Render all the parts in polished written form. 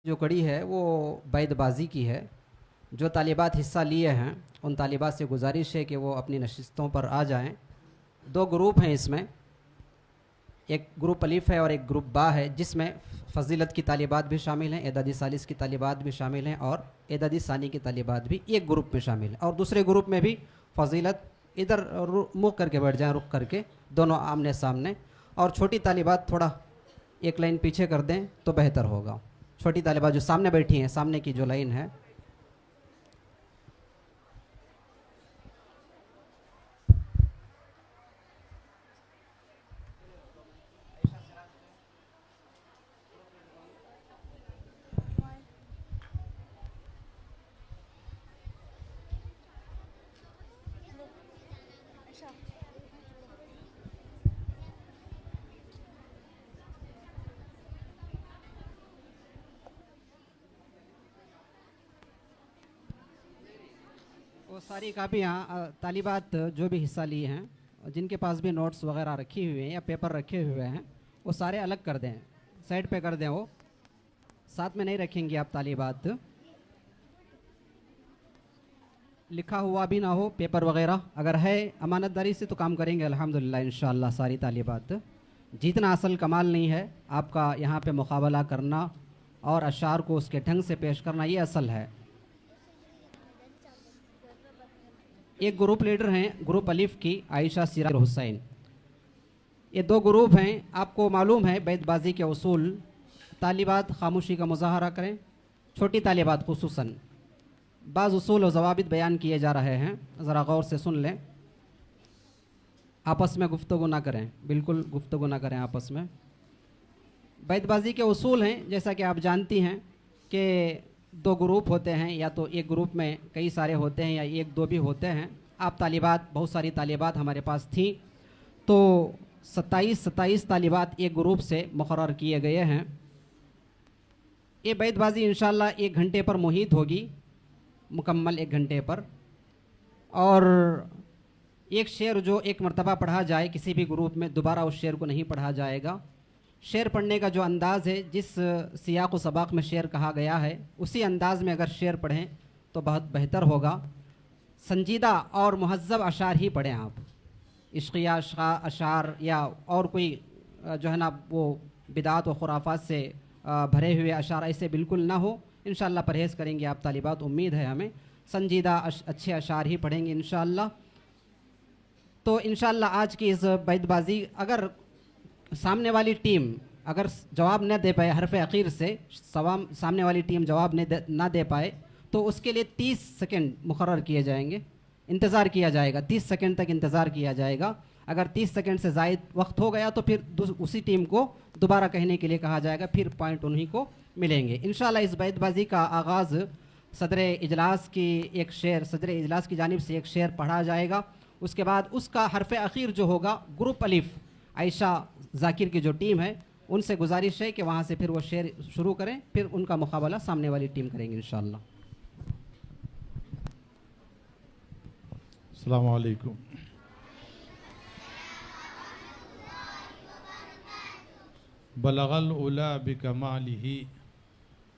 जो कड़ी है वो बैदबाजी की है। जो तालिबात हिस्सा लिए हैं उन तालिबात से गुजारिश है कि वो अपनी नशिस्तों पर आ जाएं। दो ग्रुप हैं इसमें, एक ग्रुप अलीफ है और एक ग्रुप बा है, जिसमें फजीलत की तालिबात भी शामिल हैं, एदादी सालिस की तालिबात भी शामिल हैं और एदादी सानी की तालिबात भी एक ग्रुप में शामिल है। और दूसरे ग्रुप में भी फजीलत इधर मुँह करके बैठ जाएँ, रुख करके, दोनों आमने सामने। और छोटी तालिबात थोड़ा एक लाइन पीछे कर दें तो बेहतर होगा। छोटी तालिबात जो सामने बैठी हैं, सामने की जो लाइन है, वो सारी कापियाँ तालिबात जो भी हिस्सा लिए हैं, जिनके पास भी नोट्स वगैरह रखी हुए हैं या पेपर रखे हुए हैं, वो सारे अलग कर दें, साइड पे कर दें। वो साथ में नहीं रखेंगे आप तालिबात। लिखा हुआ भी ना हो पेपर वगैरह, अगर है अमानतदारी से तो काम करेंगे अल्हम्दुलिल्लाह इंशाअल्लाह सारी तालिबात। जीतना असल कमाल नहीं है, आपका यहाँ पे मुकाबला करना और अशार को उसके ढंग से पेश करना, ये असल है। एक ग्रुप लीडर हैं ग्रुप अलिफ की आयशा सिराज हुसैन। ये दो ग्रुप हैं। आपको मालूम है बैतबाजी के उसूल, तालिबात खामोशी का मुजाहरा करें, छोटी तालिबात खुसूसन बाज़ उसूल और ज़वाबित बयान किए जा रहे हैं, ज़रा गौर से सुन लें। आपस में गुफ्तगू ना करें, बिल्कुल गुफ्तगू ना करें आपस में। बैतबाजी के उसूल हैं, जैसा कि आप जानती हैं कि दो ग्रुप होते हैं, या तो एक ग्रुप में कई सारे होते हैं या एक दो भी होते हैं। आप तालिबात, बहुत सारी तालिबात हमारे पास थी, तो 27 तालिबात एक ग्रुप से मुकर्रर किए गए हैं। ये बैतबाजी इंशाअल्लाह 1 घंटे पर मुहित होगी, मुकम्मल 1 घंटे पर। और एक शेर जो एक मरतबा पढ़ा जाए किसी भी ग्रुप में, दोबारा उस शेर को नहीं पढ़ा जाएगा। शेर पढ़ने का जो अंदाज़ है, जिस सियाक़ व सबाक़ में शेर कहा गया है, उसी अंदाज़ में अगर शेर पढ़ें तो बहुत बेहतर होगा। संजीदा और मुहज़्ज़ब अशार ही पढ़ें आप। इश्क़िया अशार या और कोई जो है ना वो बिदात व खुराफात से भरे हुए अशार ऐसे बिल्कुल ना हो। इंशाअल्लाह परहेज़ करेंगे आप तालिबात, उम्मीद है हमें। संजीदा अच्छे अशार ही पढ़ेंगे इंशाअल्लाह। तो इंशाअल्लाह आज की इस बैतबाजी, अगर सामने वाली टीम अगर जवाब न दे पाए, हरफ अखीर से सामने वाली टीम जवाब ना दे पाए, तो उसके लिए 30 सेकंड मुकर्रर किए जाएंगे, इंतज़ार किया जाएगा। 30 सेकंड तक इंतज़ार किया जाएगा। अगर 30 सेकंड से ज़ायद वक्त हो गया तो फिर उसी टीम को दोबारा कहने के लिए कहा जाएगा, फिर पॉइंट उन्हीं को मिलेंगे इंशाअल्लाह। इस बैतबाजी का आगाज़ सदर इजलास की जानिब से एक शेर पढ़ा जाएगा। उसके बाद उसका हरफ अखीर जो होगा, ग्रुप अलिफ आयशा जाकिर की जो टीम है, उनसे गुजारिश है कि वहाँ से फिर वो शेर शुरू करें, फिर उनका मुकाबला सामने वाली टीम करेंगे इंशाअल्लाह। अस्सलामु अलैकुम। बलगल उला बिकमालिही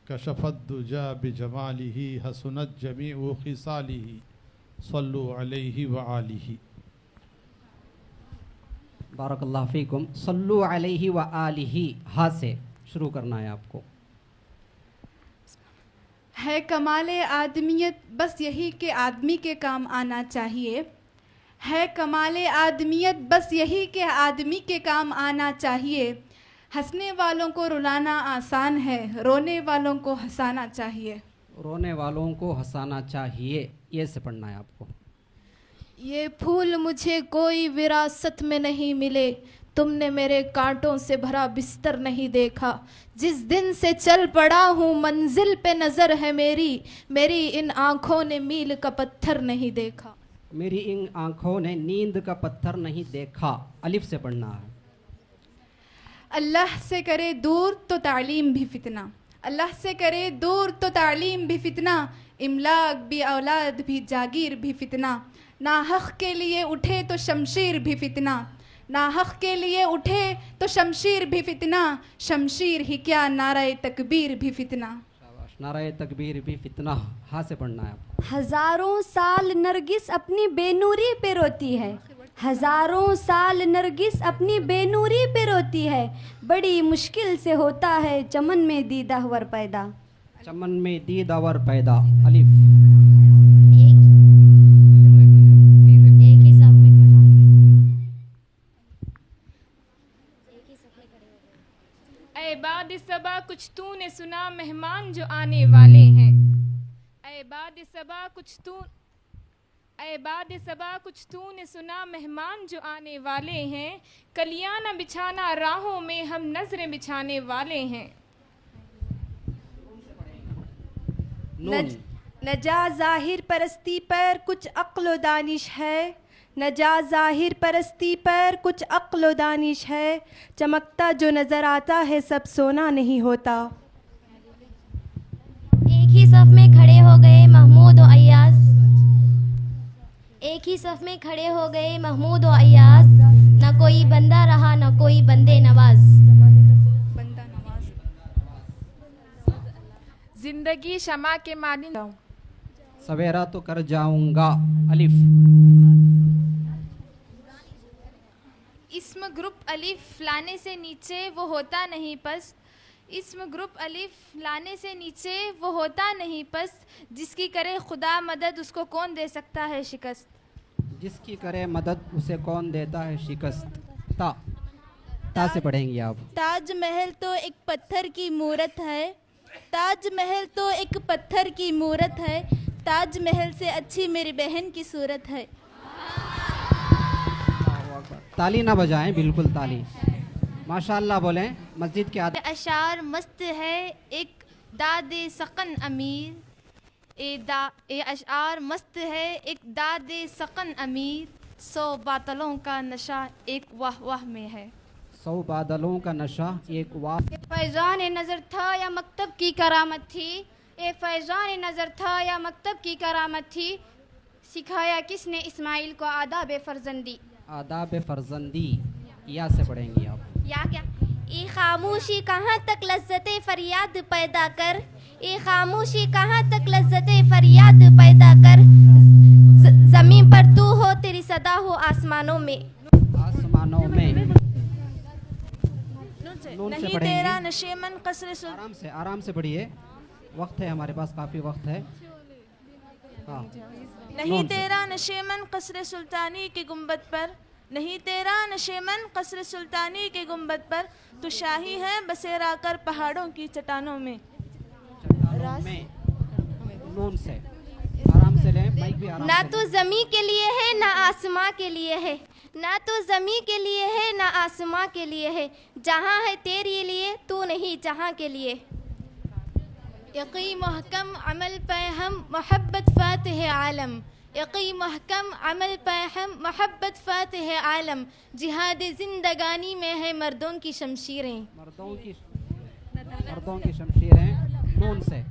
कशफत दुजा बिजमालिही हसनत जमीउ खिसालिही सल्लु अलैहि व आलिही। बारकल्लाहु फ़ीकुम। सल्लु अलैहि व आलिही, हा से शुरू करना है आपको। है कमाले आदमियत बस यही कि आदमी के काम आना चाहिए। है कमाले आदमियत बस यही कि आदमी के काम आना चाहिए। हंसने वालों को रुलाना आसान है, रोने वालों को हंसाना चाहिए। रोने वालों को हंसाना चाहिए, ये से पढ़ना है आपको। ये फूल मुझे कोई विरासत में नहीं मिले, तुमने मेरे कांटों से भरा बिस्तर नहीं देखा। जिस दिन से चल पड़ा हूँ मंजिल पे नज़र है मेरी, मेरी इन आँखों ने मील का पत्थर नहीं देखा। मेरी इन आँखों ने नींद का पत्थर नहीं देखा, अलिफ से पढ़ना है। अल्लाह से करे दूर तो तालीम भी फितना, अल्लाह से करे दूर तो तालीम भी फितना। इमलाक भी औलाद भी जागीर भी फितना। ना हक़ के लिए उठे तो शमशीर भी फितना, ना हक़ के लिए उठे तो शमशीर भी फितना। शमशीर ही क्या नारे तकबीर भी फितना। नाराए तकबीर भी फितना, हाँ से पढ़ना है आपको। हजारों साल नरगिस अपनी बेनूरी पे रोती है, हजारों साल नरगिस अपनी बेनूरी पे रोती है, बड़ी मुश्किल से होता है चमन में दीदावर पैदा। चमन में दीदावर पैदा, अलिफ। एक ही साथ में ऐ बाद सबा कुछ तूने सुना मेहमान जो आने वाले हैं, ऐ बाद सबा कुछ तूने सुना मेहमान जो आने वाले हैं, कलियां न बिछाना राहों में हम नजरें बिछाने वाले हैं। न जा ज़ाहिर परस्ती पर कुछ अक्ल व दानिश है, न जा ज़ाहिर परस्ती पर कुछ अक्ल व दानिश है, चमकता जो नज़र आता है सब सोना नहीं होता। एक ही सफ में खड़े हो गए महमूद और अय्याज, एक ही सफ में खड़े हो गए महमूद और अय्याज, न कोई बंदा रहा न कोई बंदे नवाज। जिंदगी शमा के मानिंद, सवेरा तो कर जाऊंगा, अलिफ। इस्म ग्रुप अलिफ लाने से नीचे वो होता नहीं पस्त, इस्म ग्रुप अलिफ लाने से नीचे वो होता नहीं पस्त, जिसकी करे खुदा मदद उसको कौन दे सकता है शिकस्त। जिसकी करे मदद उसे कौन देता है शिकस्त। ता से पढ़ेंगी आप। ताजमहल तो एक पत्थर की मूरत है, ताजमहल तो एक पत्थर की मूरत है, ताजमहल से अच्छी मेरी बहन की सूरत है। ताली ना बजाएं, बिल्कुल ताली। माशाअल्लाह बोलें। मस्जिद के आदमी। अशार मस्त है एक दादे सकन अमीर, ए अशार मस्त है एक दादे सकन अमीर, 100 बादलों का नशा एक वाह वाह में है। 100 बादलों का नशा एक वाह। फैज़ान नज़र था या मकतब की करामत थी, ए फैज़ान नज़र था या मकतब की करामत थी, सिखाया किसने इस्माइल को आदाब फर्जंदी। आदाब फर्जंदी, या से पढ़ेंगी आप। या क्या? ए खामोशी कहाँ तक लज्जते फरियाद पैदा कर, ए खामोशी कहाँ तक लज्जते फरियाद पैदा कर, जमीन पर तू हो तेरी सदा हो आसमानों में। आसमानों में। नहीं तेरा नशेमन कसर आराम से पढ़िए, वक्त है हमारे पास, काफ़ी वक्त है। हाँ। नहीं तेरा नशेमन कसर सुल्तानी के गुंबद पर, नहीं तेरा नशेमन कसर सुल्तानी के गुंबद पर, तू शाही है बसेरा कर पहाड़ों की चट्टानों में। नून से आराम से लें, माइक भी आराम ना से तो ज़मीं के लिए है ना आसमां के लिए है, ना तो ज़मीं के लिए है ना आसमां के लिए है, जहाँ है तेरे लिए तू नहीं जहाँ के लिए। यकी महकम अमल पे हम मोहब्बत फातिह आलम, यकी महकम अमल पे हम मोहब्बत फातिह आलम, जिहाद जिंदगानी में है मर्दों की शमशीरें। मर्दों की शमशीरें। नून से।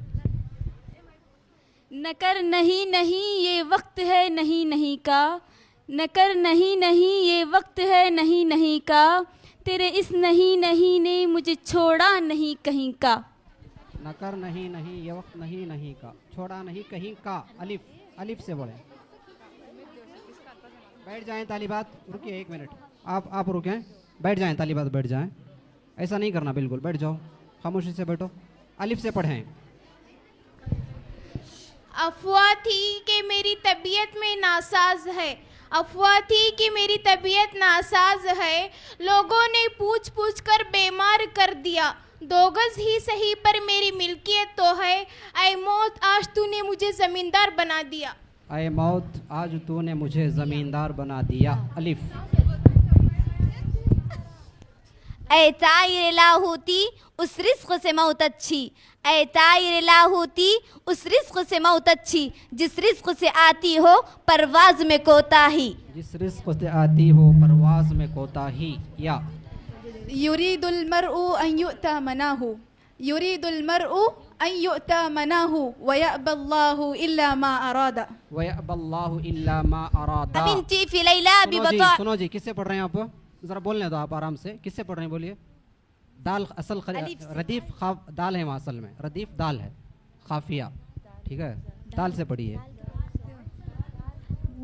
न कर नहीं नहीं ये वक्त है नहीं नहीं का, न कर नहीं नहीं ये वक्त है नहीं नहीं का, तेरे इस नहीं नहीं ने मुझे छोड़ा नहीं कहीं का। न कर नहीं नहीं ये वक्त नहीं नहीं का, छोड़ा नहीं कहीं का। अलिफ, अलिफ से बोले। बैठ जाएं तालिबात, रुकिए 1 मिनट, आप रुकें, बैठ जाएं तालिबात, बैठ जाएं, ऐसा नहीं करना, बिल्कुल बैठ जाओ, खामोशी से बैठो। अलिफ से पढ़ें। अफवाह थी कि मेरी तबीयत में नासाज है, अफवाह थी कि मेरी तबीयत नासाज है, लोगों ने पूछ पूछ कर बीमार कर दिया, 2 गज ही सही पर मेरी मिल्कियत तो है, ऐ मौत आज तूने मुझे ज़मींदार बना दिया। ऐ मौत आज तूने मुझे ज़मींदार बना दिया। अलिफ। ऐ तायर लाहौती उस रिस्क से मौत अच्छी, ऐ तायर लाहौती उस रिस्क से मौत अच्छी, जिस रिस्क से आती हो परवाज में कोताही, जिस रिस्क से आती हो परवाज में कोताही। या युरीदुल मरउ अन युअता मनाहु, युरीदुल मरउ अन युअता मनाहु, व यअबल्लाहु इल्ला मा अरादा, व यअबल्लाहु इल्ला मा अरादा। अबिंती फी लैला बिबता। सुनो जी, किससे पढ़ रहे हैं आप? जरा बोलने दो आप आराम से, किससे पढ़ रहे हैं बोलिए। दाल असल रदीफ खाफ दाल है वहाँ, असल में रदीफ दाल है, काफिया, ठीक है, दाल से पढ़िए।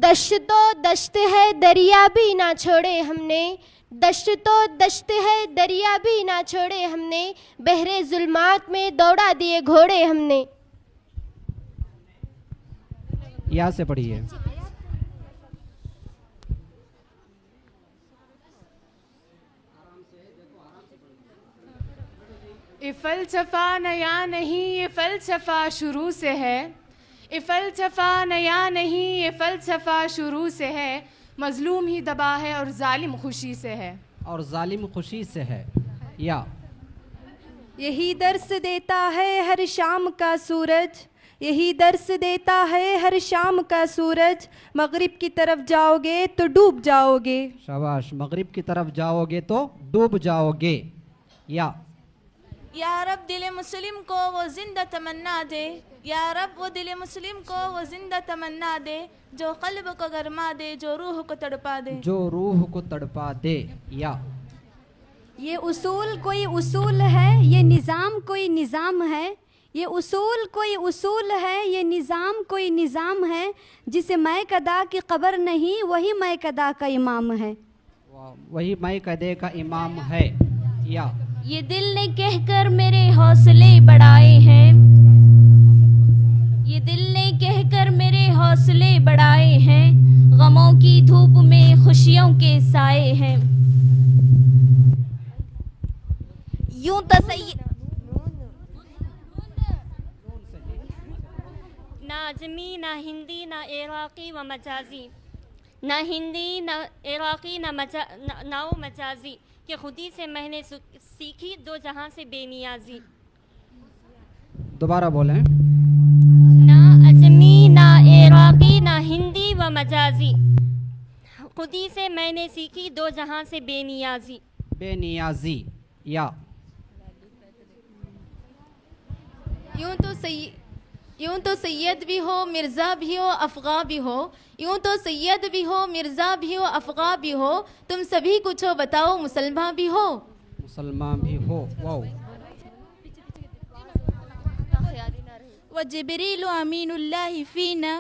दश्त तो दश्त है दरिया भी ना छोड़े हमने, दश्त तो दश्त है दरिया भी ना छोड़े हमने, बहरे जुल्मात में दौड़ा दिए घोड़े हमने। या से पढ़िए। ये फ़लसफ़ा नया नहीं, ये फ़लसफ़ा शुरू से है। ये फ़लसफ़ा नया नहीं, ये फ़लसफ़ा शुरू से है। मज़लूम ही दबा है और जालिम खुशी से है। और जालिम खुशी से है। या यही दर्स देता है हर शाम का सूरज, यही दर्स देता है हर शाम का सूरज, मगरिब की तरफ जाओगे तो डूब जाओगे। शाबाश, मगरिब की तरफ जाओगे तो डूब जाओगे। या रब दिल मुस्लिम को वो जिंदा तमन्ना दे, या रब वो दिल मुस्लिम को वो जिंदा तमन्ना दे, जो कल्ब को गरमा दे, जो रूह को तड़पा दे, जो रूह को तड़पा दे। या ये उसूल कोई उसूल है, ये निज़ाम कोई निज़ाम है, ये उसूल कोई उसूल है, ये निज़ाम कोई निज़ाम है, जिसे मैं कदा की खबर नहीं वही मैं कदा का इमाम है। वही मैं कदे का इमाम है। या ये दिल ने कहकर मेरे हौसले बढ़ाए हैं, ये दिल ने कहकर मेरे हौसले बढ़ाए हैं, गमों की धूप में खुशियों के साए हैं। यूं तो सही ना अजमी ना हिंदी ना इराक़ी व मजाजी, ना हिंदी ना इराक़ी ना मजाजी, कि खुदी से मैंने सीखी दो जहां से बेनियाजी। दोबारा बोलें। ना अजमी ना इराक़ी ना हिंदी व मजाजी, खुदी से मैंने सीखी दो जहां से बेनियाजी। बेनियाजी। या यूं तो सैयद भी हो मिर्ज़ा भी हो अफ़ग़ा भी हो, यूं तो सैयद भी हो मिर्ज़ा भी हो अफ़ग़ा भी हो, तुम सभी कुछ हो बताओ मुसलमान भी हो। मुसलमान भी हो। वाओ। व जिब्रील अमीनुल्लाहि फीना,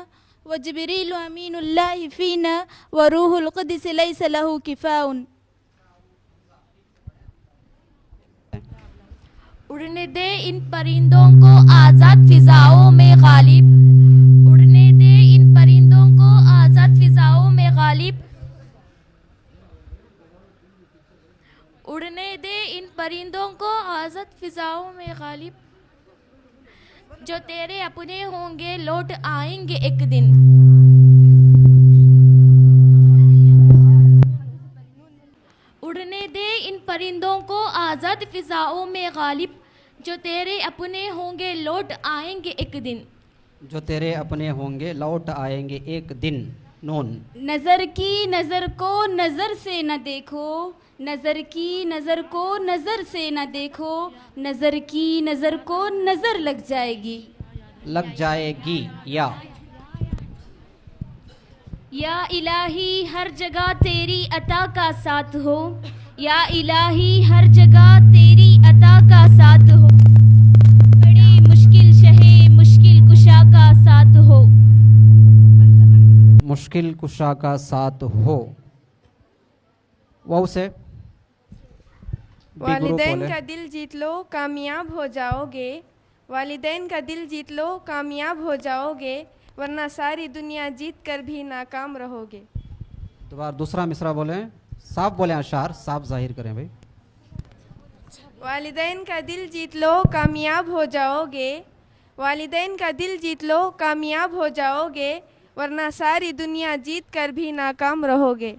व जिब्रील अमीनुल्लाहि फीना, व रूहुल क़ुद्स लैसा लहू किफ़ाउन। उड़ने दे इन परिंदों को आज़ाद फिजाओं में गालिब, उड़ने दे इन परिंदों को आज़ाद फिजाओं में गालिब, उड़ने दे इन परिंदों को आज़ाद फिजाओं में गालिब, जो तेरे अपने होंगे लौट आएंगे एक दिन। उड़ने दे इन परिंदों को आज़ाद फिजाओं में गालिब, जो तेरे अपने होंगे लौट आएंगे एक दिन। जो तेरे अपने होंगे लौट आएंगे एक दिन। नून। नज़र की नज़र को नज़र से न देखो, नज़र की नज़र को नज़र से न देखो, नज़र की नज़र को नज़र लग जाएगी। लग जाएगी। या इलाही हर जगह तेरी अता का साथ हो, या इलाही हर जगह तेरी अता का साथ हो, बड़ी मुश्किल शहे मुश्किल कुशा का साथ हो, मुश्किल कुशा का साथ हो। वाओ से वालिदैन का दिल जीत लो कामयाब हो जाओगे, वालिदैन का दिल जीत लो कामयाब हो जाओगे, वरना सारी दुनिया जीत कर भी नाकाम रहोगे। दोबारा दूसरा मिसरा बोलें, साफ बोलें, अशार साफ जाहिर करें भाई। वालिदैन का दिल जीत लो कामयाब हो जाओगे, वालिदैन का दिल जीत लो कामयाब हो जाओगे, वरना सारी दुनिया जीत कर भी नाकाम रहोगे।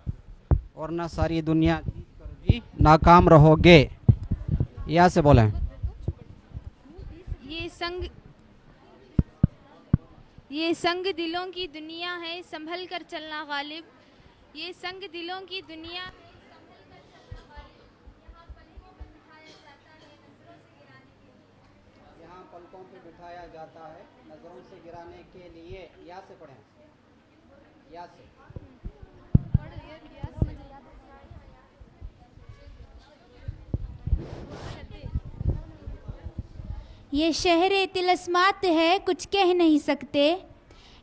वरना सारी दुनिया जीत कर भी नाकाम रहोगे। या से बोलें। ये संग दिलों की दुनिया है, संभल कर चलना गालिब। ये संग दिलों की दुनिया यहाँ पलकों पे बिठाया जाता है नजरों से गिराने के लिए। या से पढ़ें। या से ये शहरे तिलस्मात है कुछ कह नहीं सकते,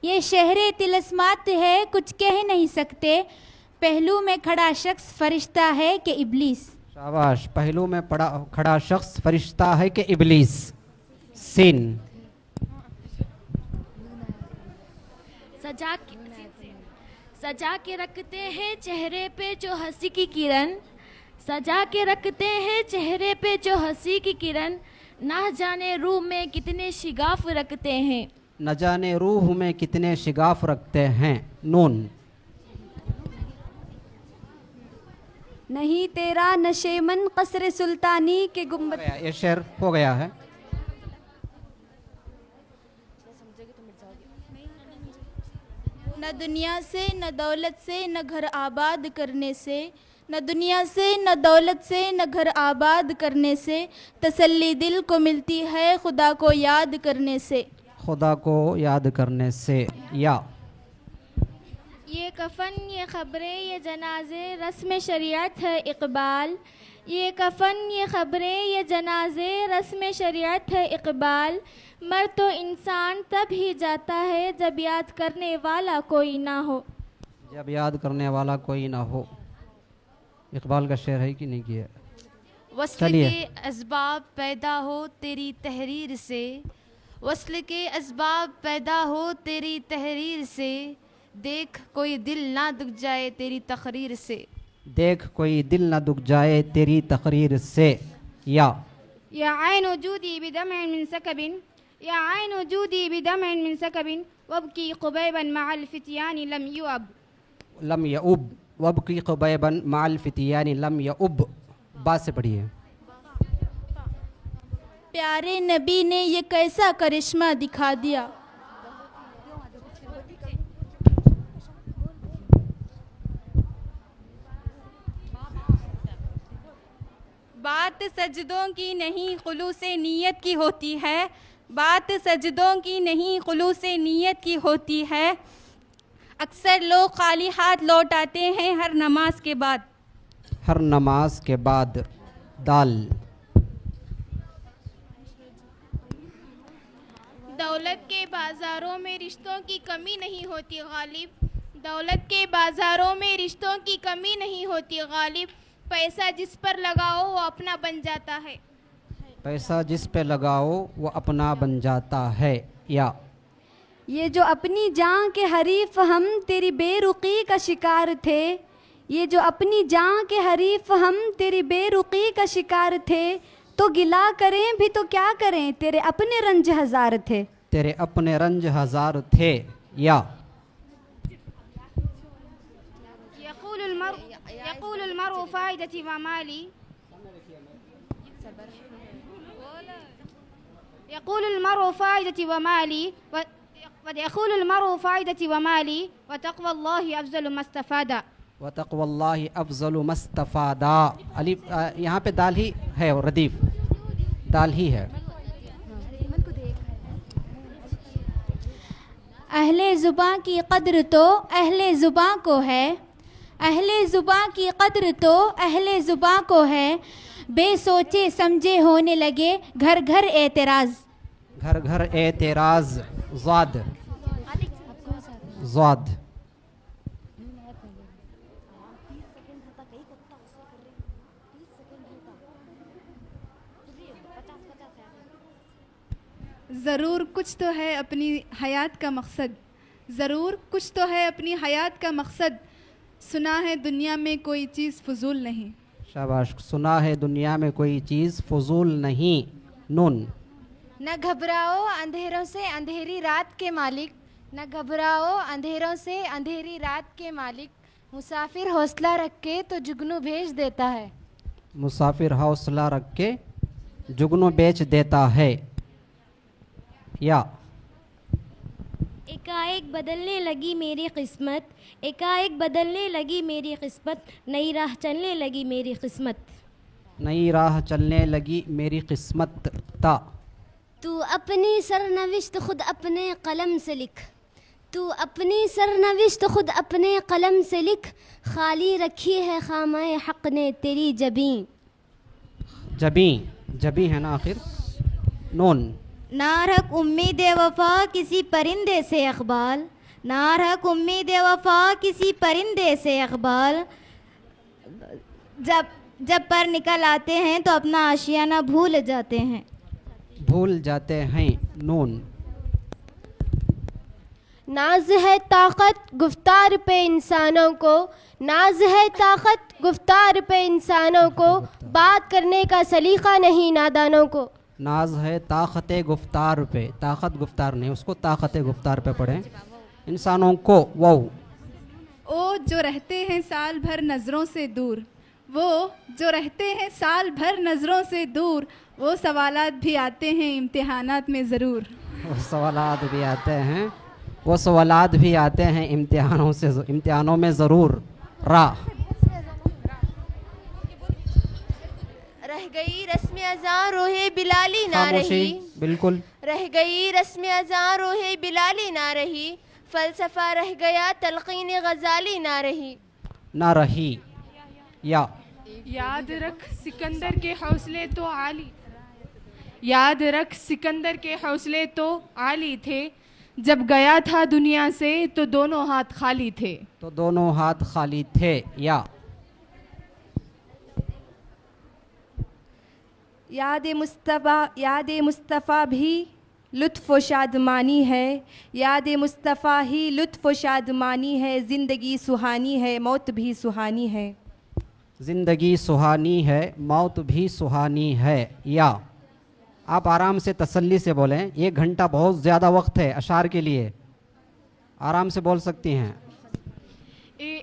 ये शहरे तिलस्मात है कुछ कह नहीं सकते, पहलू में खड़ा शख्स फरिश्ता है कि इब्लीस। शाबाश। पहलू में खड़ा शख्स फरिश्ता है कि इब्लीस। सीन। सजा के रखते हैं चेहरे पे जो हंसी की किरण, सजा के रखते हैं चेहरे पे जो हंसी की किरण, ना जाने रूह में कितने शिगाफ रखते हैं, न जाने रूह में कितने शिगाफ रखते हैं। नून। नहीं तेरा नशेमन कसर सुल्तानी के गुम्बद। ये शेर हो गया है। न दुनिया से न दौलत से न घर आबाद करने से, न दुनिया से न दौलत से न घर आबाद करने से, तसल्ली दिल को मिलती है खुदा को याद करने से। खुदा को याद करने से। या ये कफन ये खबरें ये जनाजे रस्म शरीयत है इकबाल, ये कफन ये खबरें ये जनाजे रस्म शरीयत है इकबाल, मर तो इंसान तब ही जाता है जब याद करने वाला कोई ना हो। जब याद करने वाला कोई ना हो। इकबाल का शेर है कि नहीं किया? वस्ल के असबाब पैदा हो तेरी तहरीर से, वस्ल के असबाब पैदा हो तेरी तहरीर से, देख कोई दिल ना दुख जाए तेरी तकरीर से। देख कोई दिल ना दुख जाए तेरी तकरीर से। या ऐन वजूदी बिदमअ मिन सकबिन, या ऐन वजूदी बिदमअ मिन सकबिन, वबकी क़ुबैबन मअल फित्यान लम युअब। लम यउब। वबकी क़ुबैबन मअल फित्यान लम यउब। बात से पढ़िए। प्यारे नबी ने ये कैसा करिश्मा दिखा दिया, बात सजदों की नहीं खुलूसे नीयत की होती है, बात सजदों की नहीं खुलूसे नीयत की होती है, अक्सर लोग खाली हाथ लौट आते हैं हर नमाज के बाद। हर नमाज के बाद। दाल। दौलत के बाज़ारों में रिश्तों की कमी नहीं होती गालिब, दौलत के बाज़ारों में रिश्तों की कमी नहीं होती गालिब, पैसा जिस पर लगाओ वो अपना बन जाता है। पैसा जिस पे लगाओ वो अपना बन जाता है। या ये जो अपनी जान के हरीफ हम तेरी बेरुखी का शिकार थे, ये जो अपनी जान के हरीफ हम तेरी बेरुखी का शिकार थे, तो गिला करें भी तो क्या करें तेरे अपने रंज हजार थे। तेरे अपने रंज हजार थे। या यक़ूलुल मरउ फ़ाइदती व माली, यक़ूलुल मरउ फ़ाइदती व माली यक़ूलुल मरउ फ़ाइदती व माली व तक़वल्लाहि अफ़ज़लु मस्तफ़ादा। व तक़वल्लाहि अफ़ज़लु मस्तफ़ादा। अली यहाँ पे दाल ही है और रदीफ दाल ही है। अहले ज़ुबां की कद्र तो अहले ज़ुबां को है, अहले ज़ुबां की कद्र तो अहले ज़ुबां को है, बेसोचे समझे होने लगे घर घर एतराज़। घर घर एतराज़। ज़ाद। ज़ाद। ज़रूर कुछ तो है अपनी हयात का मकसद, ज़रूर कुछ तो है अपनी हयात का मकसद, सुना है दुनिया में कोई चीज़ फजूल नहीं। शाबाश। सुना है दुनिया में कोई चीज़ फजूल नहीं। नून। न घबराओ अंधेरों से अंधेरी रात के मालिक, न घबराओ अंधेरों से अंधेरी रात के मालिक, मुसाफिर हौसला रख के तो जुगनू भेज देता है। मुसाफिर हौसला रख के जुगनू बेच देता है। या एकाएक बदलने लगी मेरी किस्मत, एकाएक बदलने लगी मेरी किस्मत, नई राह चलने लगी मेरी किस्मत। नई राह चलने लगी मेरी किस्मत। ता। तू अपनी सरनविश्त खुद अपने कलम से लिख, तू अपनी सरनविश्त खुद अपने कलम से लिख, खाली रखी है खामाए हक ने तेरी जबीं। जबीं। जबीं है ना आखिर। नून। ना रख उम्मीद वफा किसी परिंदे से अकबाल, ना रख उम्मीद वफा किसी परिंदे से अकबाल, जब पर निकल आते हैं तो अपना आशियाना भूल जाते हैं। भूल जाते हैं। नून। नाज है ताकत गुफ्तार पे इंसानों को, नाज है ताकत गुफ्तार पे इंसानों को, बात करने का सलीका नहीं नादानों को। नाज है ताकत गुफ्तार पे, ताकत गुफ्तार नहीं, उसको ताकत गुफ्तार पे पढ़ें। इंसानों को वो ओ जो रहते हैं साल भर नज़रों से दूर, वो जो रहते हैं साल भर नज़रों से दूर, वो सवालात भी आते हैं इम्तिहानात में ज़रूर। वो सवालात भी आते हैं, वो सवालात भी आते हैं इम्तिहानों में ज़रूर। रा। रह गई रस्म अज़ां रोहे बिलाली ना रही, बिल्कुल। रह गई रस्म अज़ां रोहे बिलाली ना रही, फ़लसफ़ा रह गया तलक़ीन गज़ाली ना रही। ना रही। या। याद रख सिकंदर के हौसले तो आली, याद रख सिकंदर के हौसले तो आली थे, जब गया था दुनिया से तो दोनों हाथ खाली थे। तो दोनों हाथ खाली थे। या। याद मुस्तफ़ा भी लुत्फ़ व शादमानी है, याद मुस्तफ़ा ही लुत्फ़ व शादमानी है, ज़िंदगी सुहानी है मौत भी सुहानी है। ज़िंदगी सुहानी है मौत भी सुहानी है। या। आप आराम से तसल्ली से बोलें, 1 घंटा बहुत ज़्यादा वक्त है अशार के लिए, आराम से बोल सकती हैं।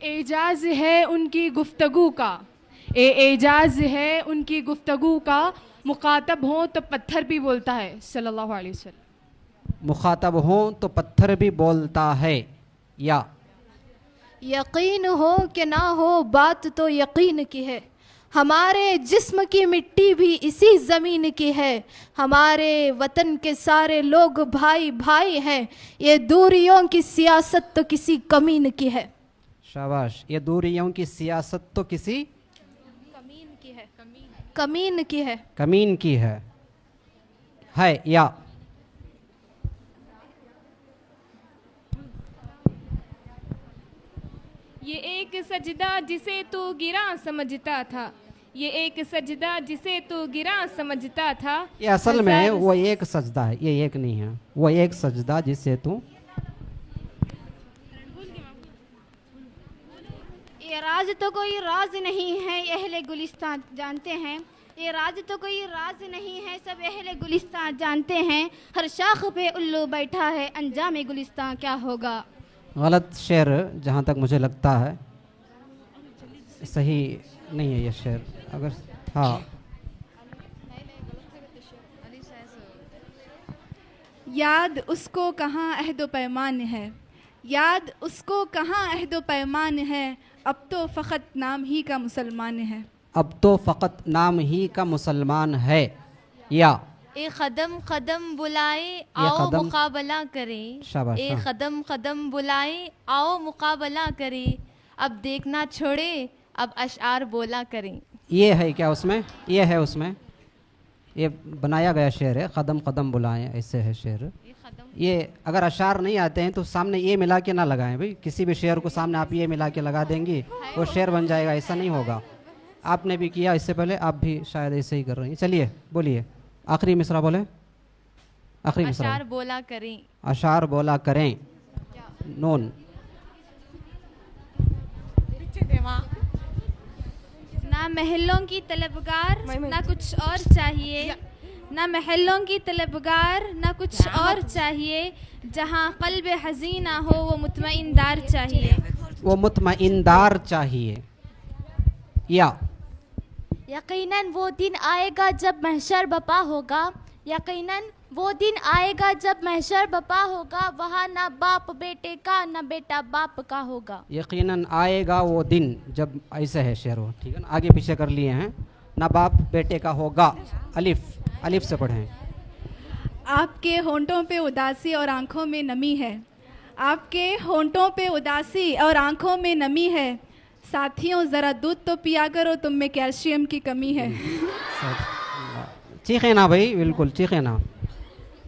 एजाज़ है उनकी गुफ्तगू का, एजाज़ है उनकी गुफ्तगू का, मुखातब हो तो पत्थर भी बोलता है सल्लल्लाहु अलैहि वसल्लम। मुखातब हो तो पत्थर भी बोलता है। या। यकीन हो कि ना हो बात तो यकीन की है, हमारे जिस्म की मिट्टी भी इसी ज़मीन की है, हमारे वतन के सारे लोग भाई भाई हैं, ये दूरियों की सियासत तो किसी कमीन की है। शाबाश। ये दूरियों की सियासत तो किसी कमीन की है, कमीन की है, कमीन की है। या। ये एक सजदा जिसे तू गिरा समझता था, ये एक सजदा जिसे तू गिरा समझता था। ये असल में वो एक सजदा है, ये एक नहीं है, वो एक सजदा जिसे तू। ये राज तो कोई राज नहीं है अहले गुलिस्तान जानते हैं, ये राज तो कोई राज नहीं है सब अहले गुलिस्तान जानते हैं, हर शाख पे उल्लू बैठा है अंजाम गुलिस्तान क्या होगा। गलत शेर जहाँ तक मुझे लगता है, सही नहीं है ये शेर। अगर हाँ। याद उसको कहाँ अहदो पैमान है, याद उसको कहाँ अहदो पैमान है, अब तो फ़कत नाम ही का मुसलमान है। अब तो फ़कत नाम ही का मुसलमान है। या। ए कदम कदम बुलाए आओ मुकाबला करें, ए कदम कदम बुलाए आओ मुकाबला करें, अब देखना छोड़े अब अशआर बोला करें। ये है क्या उसमें? ये है उसमें, ये बनाया गया शेर है, कदम कदम बुलाएं, ऐसे है शेर। ये अगर अशार नहीं आते हैं तो सामने ये मिला के ना लगाएं भाई, किसी भी शेर को सामने आप ये मिला के लगा देंगी वो शेर बन जाएगा, ऐसा नहीं होगा। आपने भी किया इससे पहले, आप भी शायद ऐसे ही कर रही हैं। चलिए बोलिए, आखिरी मिसरा बोले, आखिरी मिसरा। अशार बोला करें, अशार बोला करें। नून। ना महलों की तलबगार ना कुछ और चाहिए, ना महलों की तलबगार ना कुछ और चाहिए, जहाँ क़ल्ब हज़ीना हो वो मुतमइनदार चाहिए, वो मुतमइनदार चाहिए। या। यकीनन वो दिन आएगा जब महशर बपा होगा, यकीनन वो दिन आएगा जब महशर बपा होगा, वहाँ ना बाप बेटे का ना बेटा बाप का होगा। यकीनन आएगा वो दिन जब, ऐसे है शेर वो, ठीक है ना, आगे पीछे कर लिए हैं। ना बाप बेटे का होगा, अलिफ, अलिफ से पढ़ें। आपके होंठों पे उदासी और आंखों में नमी है, आपके होंठों पे उदासी और आंखों में नमी है, साथियों ज़रा दूध तो पिया करो तुम में कैल्शियम की कमी है। चीखे ना भाई, बिल्कुल चीखे ना,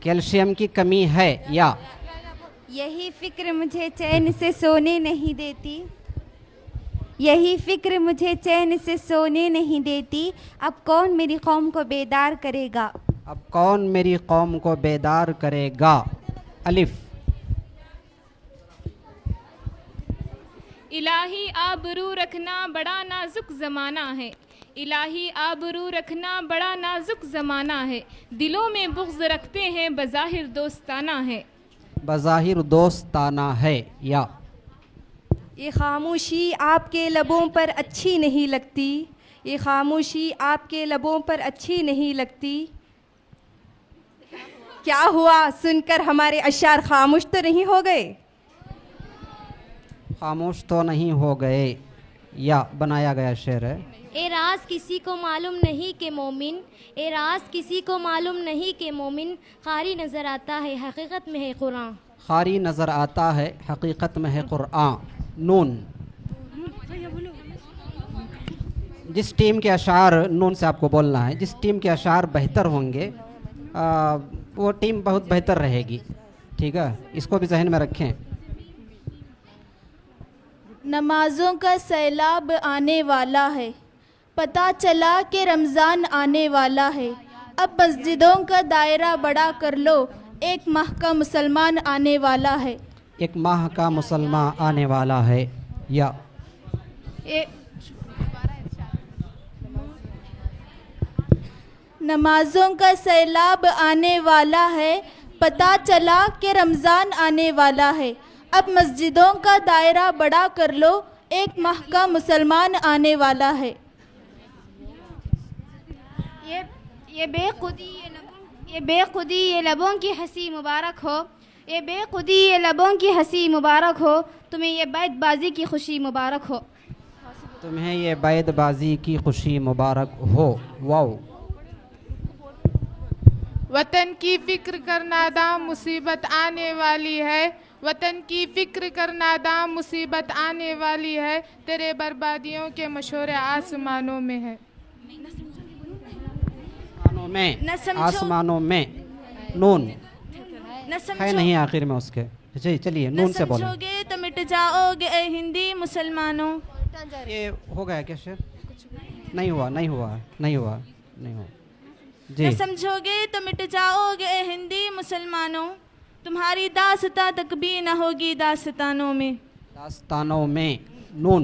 कैल्शियम की कमी है। या यही फिक्र मुझे चैन से सोने नहीं देती, यही फिक्र मुझे चैन से सोने नहीं देती, अब कौन मेरी कौम को बेदार करेगा। अब कौन मेरी कौम को बेदार करेगा। अलिफ। इलाही आबरू रखना बड़ा नाजुक ज़माना है, इलाही आबरू रखना बड़ा नाजुक ज़माना है, दिलों में बुग़्ज़ रखते हैं बज़ाहिर दोस्ताना है। बज़ाहिर दोस्ताना है। या ये खामोशी आपके लबों पर अच्छी नहीं लगती, ये खामोशी आपके लबों पर अच्छी नहीं लगती, क्या हुआ सुनकर हमारे अशार खामोश तो नहीं हो गए। खामोश तो नहीं हो गए। या बनाया गया शेर है। ए राज किसी को मालूम नहीं के मोमिन, ए राज किसी को मालूम नहीं के मोमिन, खारी नज़र आता है हकीकत में है कुरान। खारी नज़र आता है हकीकत में है कुरान। नून। जिस टीम के अशार, नून से आपको बोलना है, जिस टीम के अशार बेहतर होंगे वो टीम बहुत बेहतर रहेगी। ठीक है, इसको भी जहन में रखें। नमाज़ों का सैलाब आने वाला है, पता चला कि रमज़ान आने वाला है, अब मस्जिदों का दायरा बड़ा कर लो, एक माह का मुसलमान आने वाला है। एक माह का मुसलमान आने वाला है। या नमाज़ों का सैलाब आने वाला है, पता चला कि रमज़ान आने वाला है, अब मस्जिदों का दायरा बड़ा कर लो, एक माह का मुसलमान आने वाला है। ये बेखुदी ये लबों की हंसी मुबारक हो, ये बेखुदी ये लबों की हंसी मुबारक हो, तुम्हें ये बैतबाजी की खुशी मुबारक हो। तुम्हें ये बैतबाजी की खुशी मुबारक हो। वाओ। वतन की फ़िक्र करना दाम मुसीबत आने वाली है, वतन की फ़िक्र करना दाम मुसीबत आने वाली है, तेरे बर्बादियों के मशोरे आसमानों में है। आसमानों में नून है नहीं आखिर में उसके। चलिए नून से बोलें। समझोगे तो मिट जाओगे ए हिंदी मुसलमानों। ये हो गया क्या शेर? नहीं हुआ, नहीं हुआ, नहीं हुआ, नहीं हुआ जी। न समझोगे तो मिट जाओगे ए हिंदी मुसलमानों, तुम्हारी दास्तां तक भी न होगी दास्तानों में। दास्तानों में नून।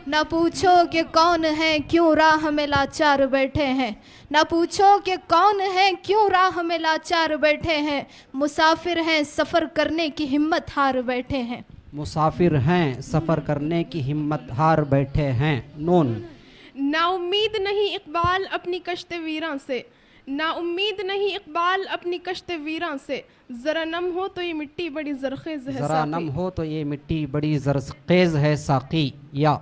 न पूछो कि कौन है क्यों राह में लाचार बैठे हैं, न पूछो कि कौन है क्यों राह में लाचार बैठे हैं, मुसाफिर हैं सफ़र करने की हिम्मत हार बैठे हैं। मुसाफिर हैं सफ़र करने की हिम्मत हार बैठे हैं। नून। ना उम्मीद नहीं इकबाल अपनी कश्त वीरां से, ना उम्मीद नहीं इकबाल अपनी कश्त वीरां से, ज़रा नम हो तो ये मिट्टी बड़ी ज़रख़ेज़ है, ज़रा नम हो तो ये मिट्टी बड़ी ज़रख़ेज़ है साक़ी। या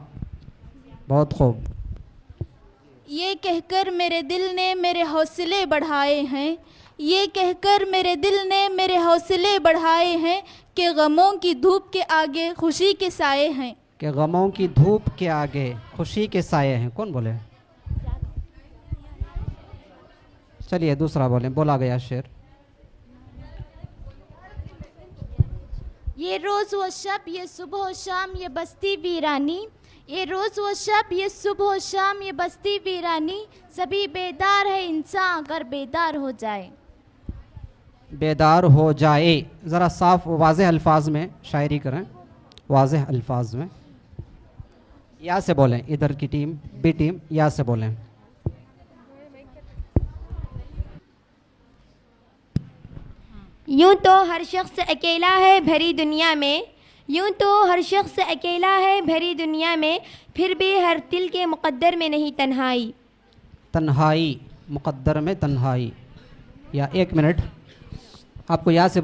बहुत खूब। ये कहकर मेरे दिल ने मेरे हौसले बढ़ाए हैं, ये कहकर मेरे दिल ने मेरे हौसले बढ़ाए हैं, कि गमों की धूप के आगे खुशी के साए हैं। कि गमों की धूप के आगे खुशी के साए हैं। कौन बोले? चलिए दूसरा बोले। बोला गया शेर। ये रोज़ व शब ये सुबह शाम ये बस्ती वीरानी, ये रोज़ व शब ये सुबह शाम ये बस्ती वीरानी, सभी बेदार है इंसान अगर बेदार हो जाए। बेदार हो जाए। ज़रा साफ वाज़ेह अल्फाज में शायरी करें, वाज़ेह अल्फाज में। या से बोलें। इधर की टीम, बी टीम, या से बोलें। यूं तो हर शख्स अकेला है भरी दुनिया में, यूं तो हर शख्स अकेला है भरी दुनिया में, फिर भी हर दिल के मुक़द्दर में नहीं तन्हाई। तन्हाई, मुक़द्दर में तन्हाई। या एक मिनट, आपको या से